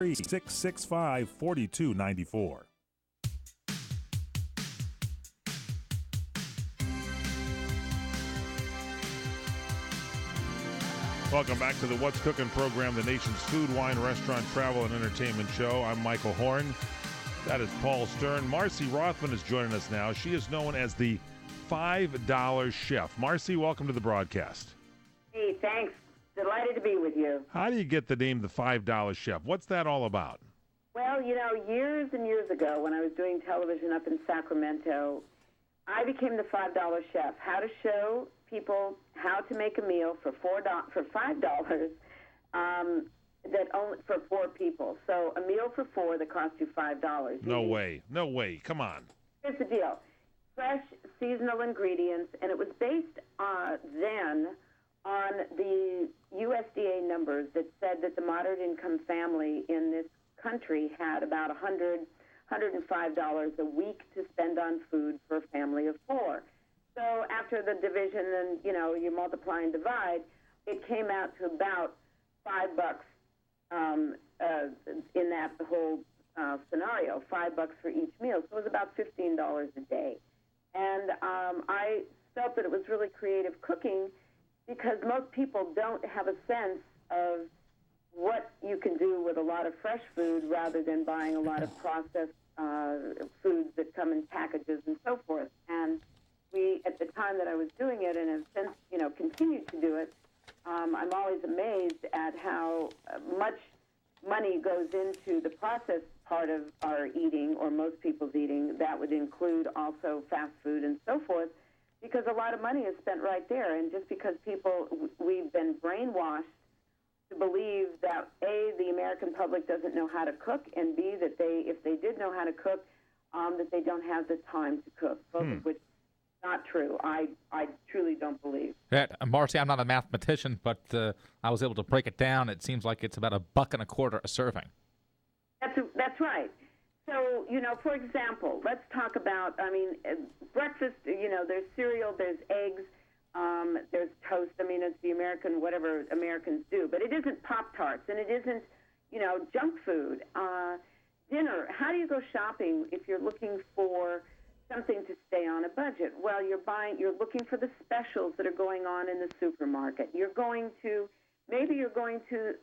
665-4294. Welcome back to the What's Cooking program, the nation's food, wine, restaurant, travel, and entertainment show. I'm Michael Horn. That is Paul Stern. Marcy Rothman is joining us now. She is known as the $5 Chef. Marcy, welcome to the broadcast. Hey, thanks. Delighted to be with you. How do you get the name the $5 Chef? What's that all about? Well, years and years ago when I was doing television up in Sacramento, I became the $5 Chef. How to show people how to make a meal for $5 that only for 4 people. So a meal for 4 that costs you $5. No way. Come on. Here's the deal. Fresh, seasonal ingredients, and it was based then on the USDA numbers that said that the moderate income family in this country had about $105 a week to spend on food for a family of 4. So after the division and, you multiply and divide, it came out to about $5 in that whole scenario, $5 for each meal. So it was about $15 a day. And I felt that it was really creative cooking because most people don't have a sense of what you can do with a lot of fresh food rather than buying a lot of processed foods that come in packages and so forth. And we, at the time that I was doing it and have since, continued to do it, I'm always amazed at how much money goes into the processed part of our eating, or most people's eating. That would include also fast food and so forth, because a lot of money is spent right there. And just because we've been brainwashed to believe that, A, the American public doesn't know how to cook, and B, that if they did know how to cook, that they don't have the time to cook, both of which is not true. I truly don't believe. Yeah, Marcy, I'm not a mathematician, but I was able to break it down. It seems like it's about $1.25 a serving. That's right. So, for example, let's talk about, breakfast, there's cereal, there's eggs, there's toast. It's the American, whatever Americans do. But it isn't Pop-Tarts, and it isn't, junk food. Dinner, how do you go shopping if you're looking for something to stay on a budget? Well, you're looking for the specials that are going on in the supermarket. Maybe you're going to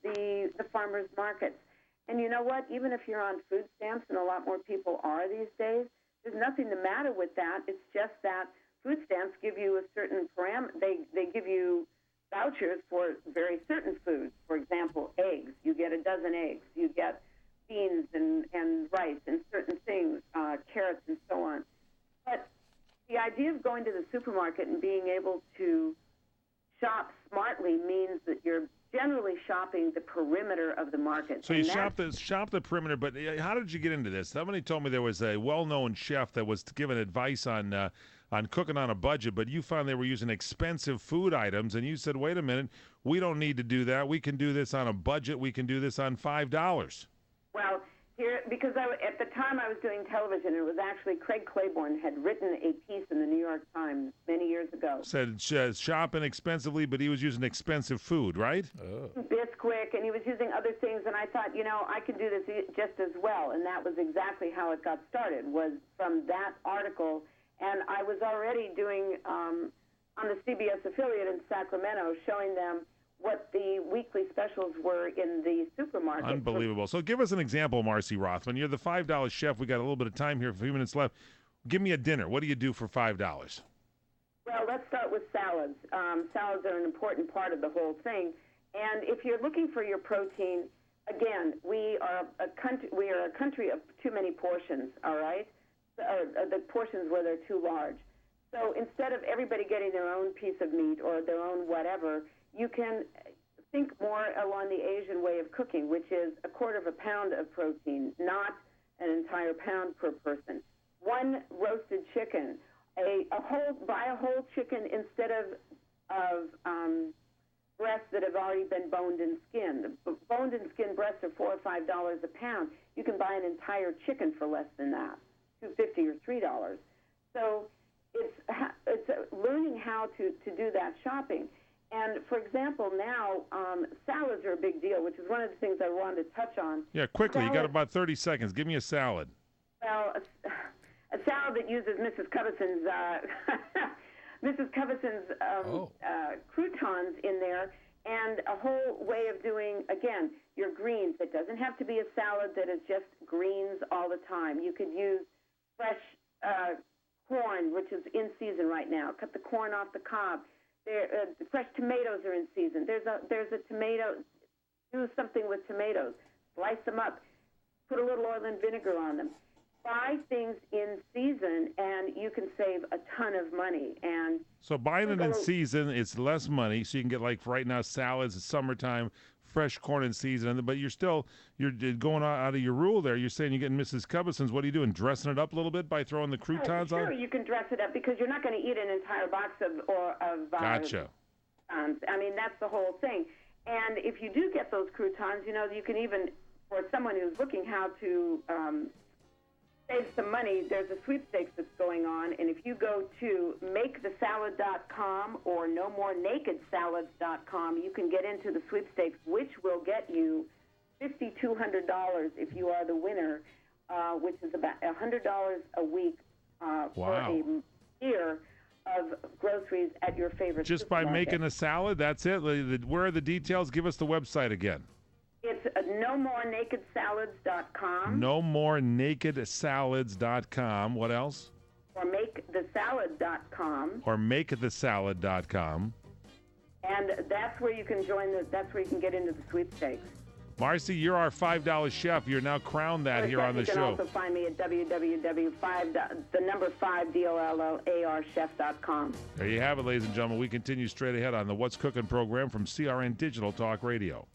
the farmers markets. And you know what? Even if you're on food stamps, and a lot more people are these days, there's nothing the matter with that. It's just that food stamps give you a certain they give you vouchers for very certain foods. For example, eggs. You get a dozen eggs. You get beans and rice and certain things, carrots and so on. But the idea of going to the supermarket and being able to shop smartly means that you're generally shopping the perimeter of the market. So you shop the perimeter, but how did you get into this? Somebody told me there was a well-known chef that was giving advice on cooking on a budget, but you found they were using expensive food items, and you said, wait a minute, we don't need to do that. We can do this on a budget. We can do this on $5. Well, because at the time I was doing television, it was actually Craig Claiborne had written a piece in the New York Times many years ago. Said shop inexpensively, but he was using expensive food, right? Bisquick, and he was using other things, and I thought, I could do this just as well, and that was exactly how it got started, was from that article. And I was already doing, on the CBS affiliate in Sacramento, showing them what the weekly specials were in the supermarket. Unbelievable. So give us an example, Marcy Rothman. You're the $5 chef. We got a little bit of time here, a few minutes left. Give me a dinner. What do you do for $5? Well, let's start with salads. Salads are an important part of the whole thing. And if you're looking for your protein, again, we are a country of too many portions, all right? The portions where they're too large. So instead of everybody getting their own piece of meat or their own whatever, you can think more along the Asian way of cooking, which is 1/4 pound of protein, not an entire pound per person. 1 roasted chicken, buy a whole chicken instead of breasts that have already been boned and skinned. Boned and skinned breasts are $4 or $5 a pound. You can buy an entire chicken for less than that, $2.50 or $3. So it's learning how to do that shopping. And for example, now salads are a big deal, which is one of the things I wanted to touch on. Yeah, quickly. You got Salad- about 30 seconds. Give me a salad. Well, a salad that uses Mrs. Coveson's croutons in there, and a whole way of doing, again, your greens. It doesn't have to be a salad that is just greens all the time. You could use fresh corn, which is in season right now. Cut the corn off the cob. The fresh tomatoes are in season. There's a tomato. Do something with tomatoes. Slice them up. Put a little oil and vinegar on them. Buy things in season, and you can save a ton of money. And So buying it in season, it's less money. So you can get, like right now, salads. It's summertime, fresh corn in season. But you're going out of your rule there. You're saying you're getting Mrs. Coveson's. What are you doing? Dressing it up a little bit by throwing the croutons sure, on? you can dress it up because you're not going to eat an entire box of Gotcha. croutons. I mean, that's the whole thing. And if you do get those croutons, you can even, for someone who's looking how to save some money, there's a sweepstakes that's going on, and if you go to makethesalad.com or nomorenakedsalads.com, you can get into the sweepstakes, which will get you $5,200 if you are the winner, which is about $100 a week for a year of groceries at your favorite Just by supermarket. making a salad, that's it? Where are the details? Give us the website again. It's nomorenakedsalads.com. nomorenakedsalads.com. What else? Or makethesalad.com. Or makethesalad.com. And that's where you can that's where you can get into the sweepstakes. Marcy, you're our $5 chef. You're now crowned that here on the You can show. also find me at www.5DOLLARchef.com. There you have it, ladies and gentlemen. We continue straight ahead on the What's Cooking program from CRN Digital Talk Radio.